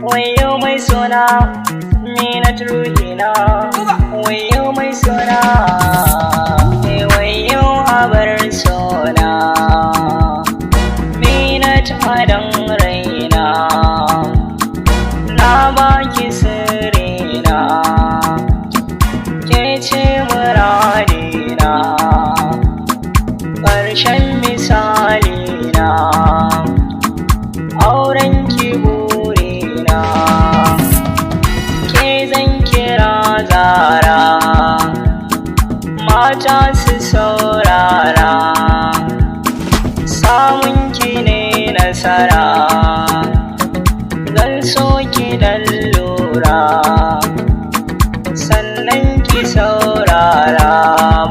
Wayo mai suna ni na ruhina, wayo mai suna wayo abar suna ni na tadan raina, na baki sirrina, ke ce muradina, ƙarshen misalina, auren ki burina, ke zan kira Zara, mata su saurara, samun ki ne nasara, zan so ki dan lura, sannan ki saurara,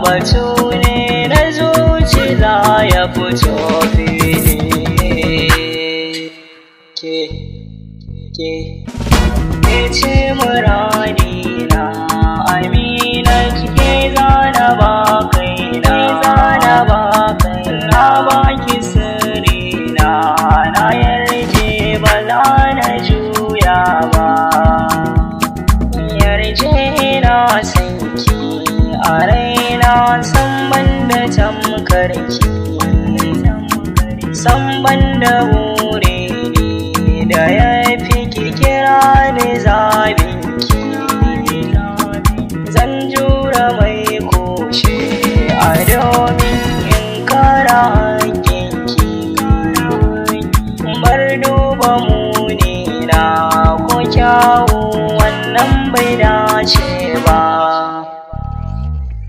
batu ne na zuci za ya fito fili. Ke ce muradina, Amina ke zana ba kaina, na baki sirrina, na yarje ba za na juya ba, yarje na sanki a raina, san banda tamkarki, san banda wuri da ya fi kira ni zabinki, zan jura mai kushe a domin in kara haƙƙinki, bar duba munina ko kyawu wannan bai dace ba,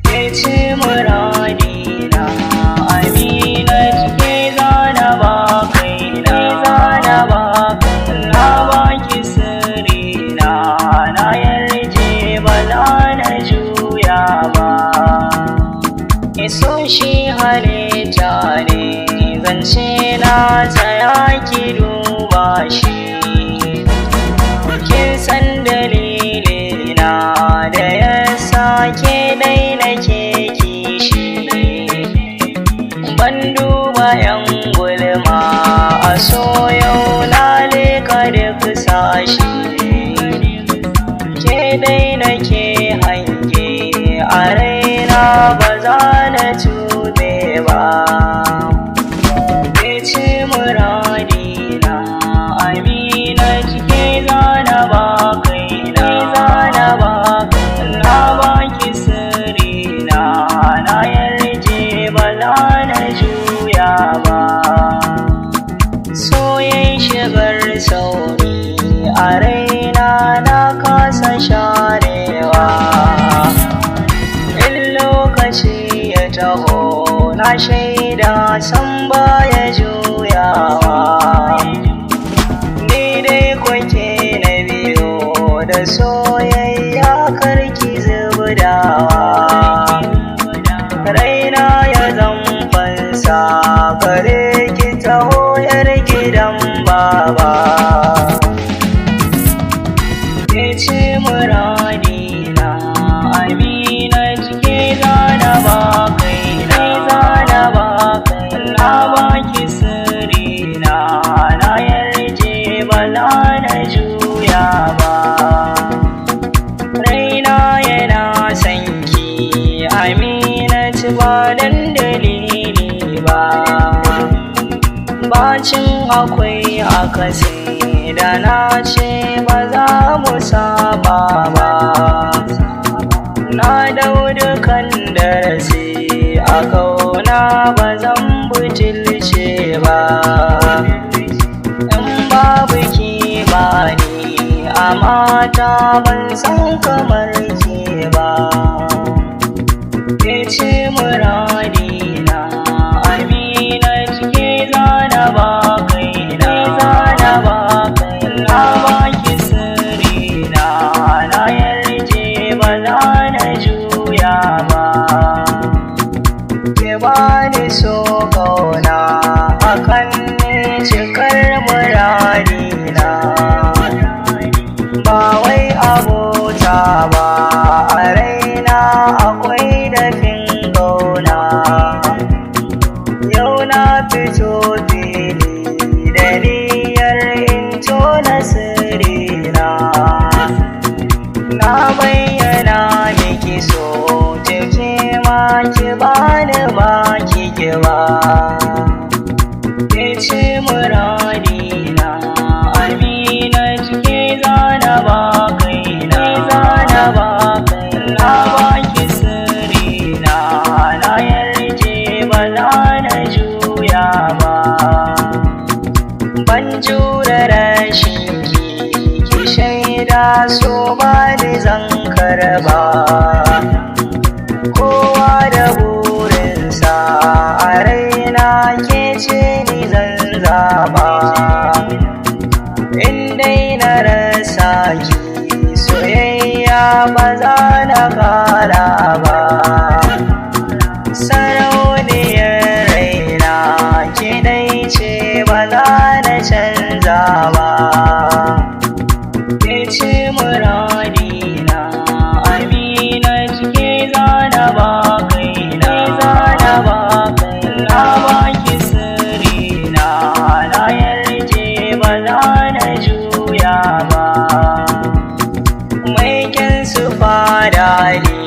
ke ce muradina, Amina ke zana ba kaina, na baki sirrina, na yarje ba za na juya ba, iso shi halitta ne, zance na tsaya ki duba shi, kin san dalilina da ya sake dai nake kishi, ban duba yan gulma a soyau na leka duk sashi, ke dai nake hange a raina ba za na tube ba, ke ce muradina, Amina ke zana ba kaina, na baki sirrina, na yarje ba za na juya ba, soyayyen shigar sauri a raina na kasa sharewa, in lokaci ya taho na shaida san baya juyawa, ni dai kwake na biyo da soyayya karki zubdawa, raina ya zan fansa gare ki taho yar gidan baba, ke ce muradina, Amina ke zana ba kaina, na baki sirrina, na yarje ba za na juya ba, raina yana sanki, Amina ba dan dalili ba, bacin akwai akasi da na ce ba za mu saba ba, na dau dukan darasi a kauna ba zan butulce ba, in babu ki ba ni a mata ban san kamar ke ba, ke ce muradina, Amina ke zana ba kaina, na baki sirrina, na yarje ba za na juya ba, ke bani so kauna akan ne cikar muradina, ba wai abota ba a raina akwai dafin kauna, yau na fito fili da niyyar in ce muradina, Aminatu ke zana ba kaina, zana ba kaina, baki sirrina, na yarje ba za na juya ba. Ban jure rashin ki shaida so ba ni zan karba. Kowa da burinsa a raina ke ce ni zan zaba. In dai na rasa ki soyayya ba za na kara ba. Sarauniyar raina ke dai ce ba za na canza ba. Ke ce muradina, Aminatu ke zana ba kaina, zana ba kaina, baki sirrina, na yarje ba za na juya ba. Mai kyan su fada ni,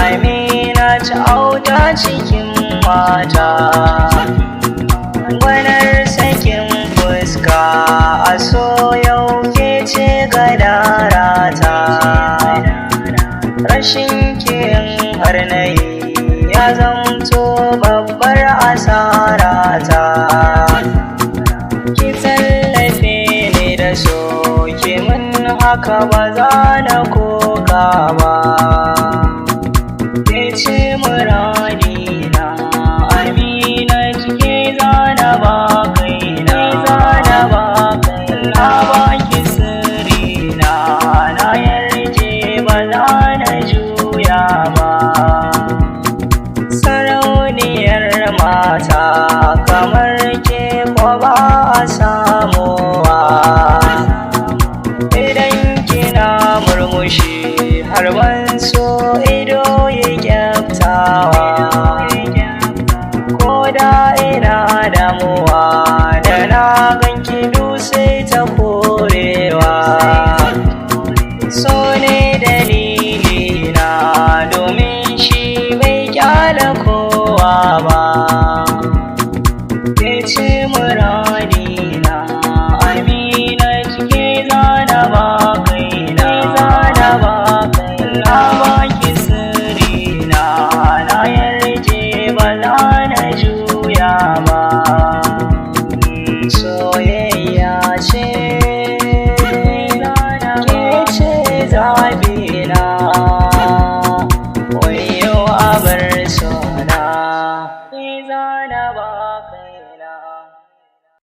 Aminatu auta cikin mata. Gwanar sakin fuska a so yau ke ce gadarata. Rashin kin har na yi ya zamto babbar asarata. Ki tallafe ni da so ki mun haka ba za na koka ba. Ke ce muradina, Aminatu ke zana ba kaina, zana ba kaina, baki sirrina, na yarje ba za na juya ba. Sarauniyar mata kamar ke ko ba a samu